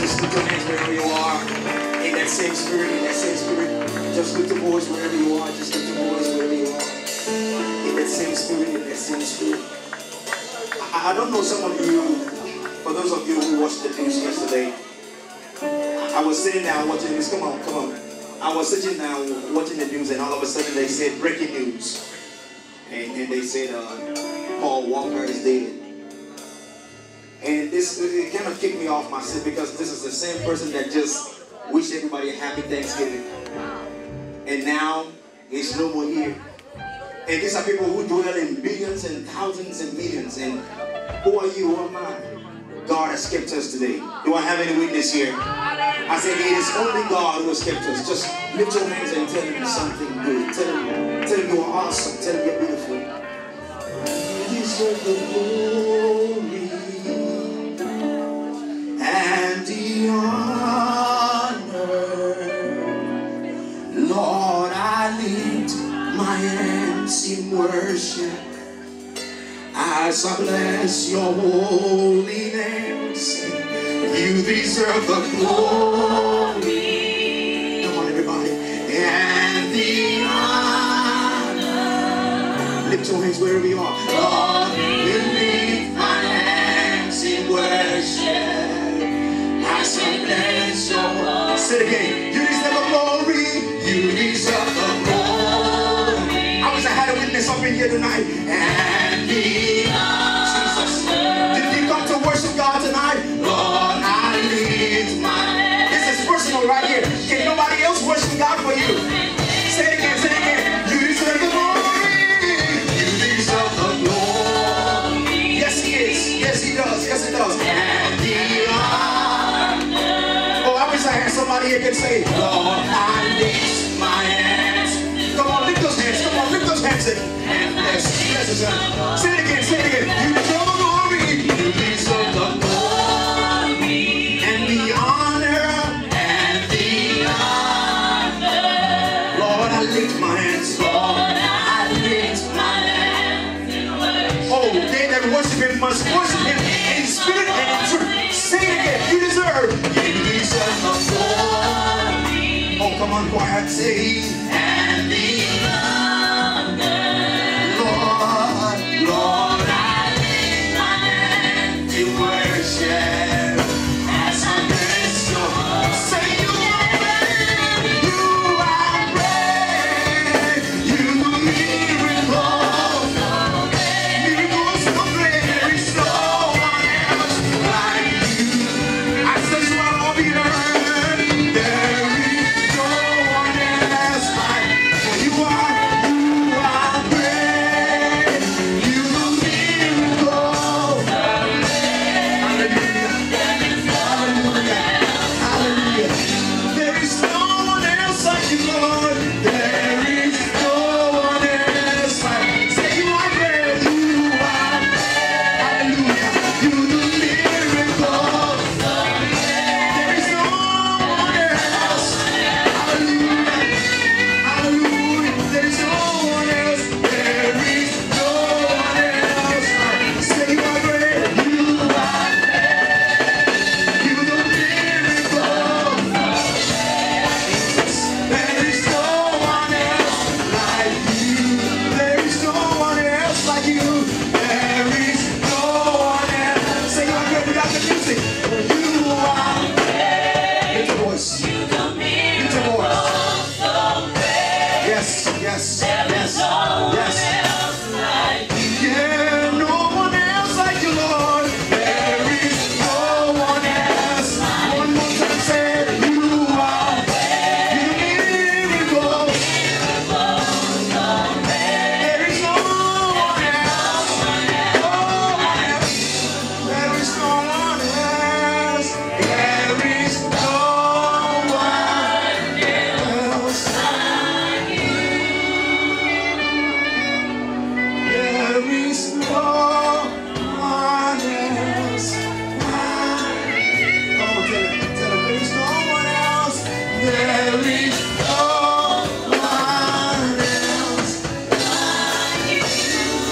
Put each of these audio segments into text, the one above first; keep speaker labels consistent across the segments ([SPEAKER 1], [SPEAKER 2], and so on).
[SPEAKER 1] Just lift your hands wherever you are. In that same spirit, in that same spirit. Just lift your voice wherever you are. Just lift your voice wherever you are. In that same spirit, in that same spirit. I don't know some of you, for those of you who watched the news yesterday, I was sitting down watching this. Come on, come on. I was sitting down watching the news, and all of a sudden they said breaking news. And they said Paul Walker is dead. And this, it kind of kicked me off my seat because this is the same person that just wished everybody a happy Thanksgiving. And now he's no more here. And these are people who dwell in billions and thousands and millions. And who are you? Who am I? God has kept us today. Do I have any witness here? I said it is only God who has kept us. Just lift your hands and tell him something good. Tell him you are awesome. Tell him you're beautiful. You deserve the glory and the honor. Lord, I lift my hands in worship as I bless your holy name. You deserve the glory. Come on, everybody. And the honor. Lift your hands wherever you are. Lord, we lift my hands in worship as I bless your holy name. Say it again. You deserve the glory. You deserve the glory. I wish I had a witness up in here tonight. And the Jesus. Did you come to worship God tonight? Lord, I lift my hands. This is personal right here. Can nobody else worship God for you? Say it again, say it again. You deserve the glory. You deserve the glory. Yes, he is. Yes, he does. Yes, he does. And the honor. Oh, I wish I had somebody here can say, Lord, I lift my hands. Come on, lift those hands. Come on, lift those hands. And bless his son. Say it again, say it again. You deserve the glory. You deserve the glory. And the honor. And the honor. Lord, I lift my hands. Lord, I lift my hands in worship. Oh, they that worship him must worship him in spirit and in truth. Say it again. You deserve. You deserve the glory. Oh, come on, choir. Say, and the honor. Lord, I lift my hands in worship as I bless your heart. Say you are great, you are great, you do miracles so great, there is no one else like you. I search throughout all the earth, there is no one else like you. You are great. You do miracles. Hallelujah. Hallelujah. There is no one else like you, Lord. There is no one else like you. Say you are great. You are great. Hallelujah. You do miracles. There is no one else. Hallelujah. Hallelujah. There is no one else. There is no one else. Say you are great. You are great. You do miracles. There is no one else like you. There is no one else like you. There is no one else. Say you are great without the music. You are great. Lift your voice. Lift your voice. Yes, yes, yes, yes. Yeah, no one else like you, Lord. There is no one else. One more time, say it. You are. You do miracles. There is no one else. No one else. There is no one else. There is no one else. There is no one else. Come on, tell him. There is no one else. There is no one else.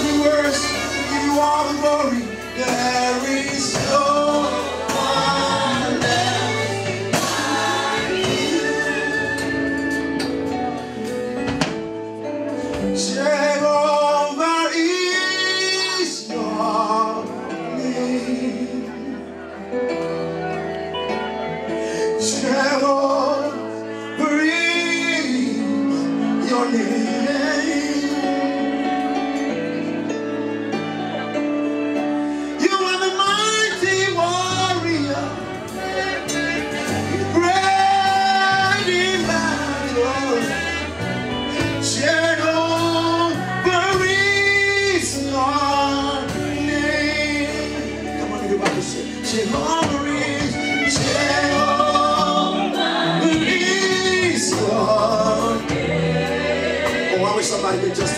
[SPEAKER 1] We worship, we give you all the glory. There is no one else. name. You are the mighty warrior, great in battle. Jehovah is your name. Come on, everybody say Jehovah is your name. Oh, I wish somebody could just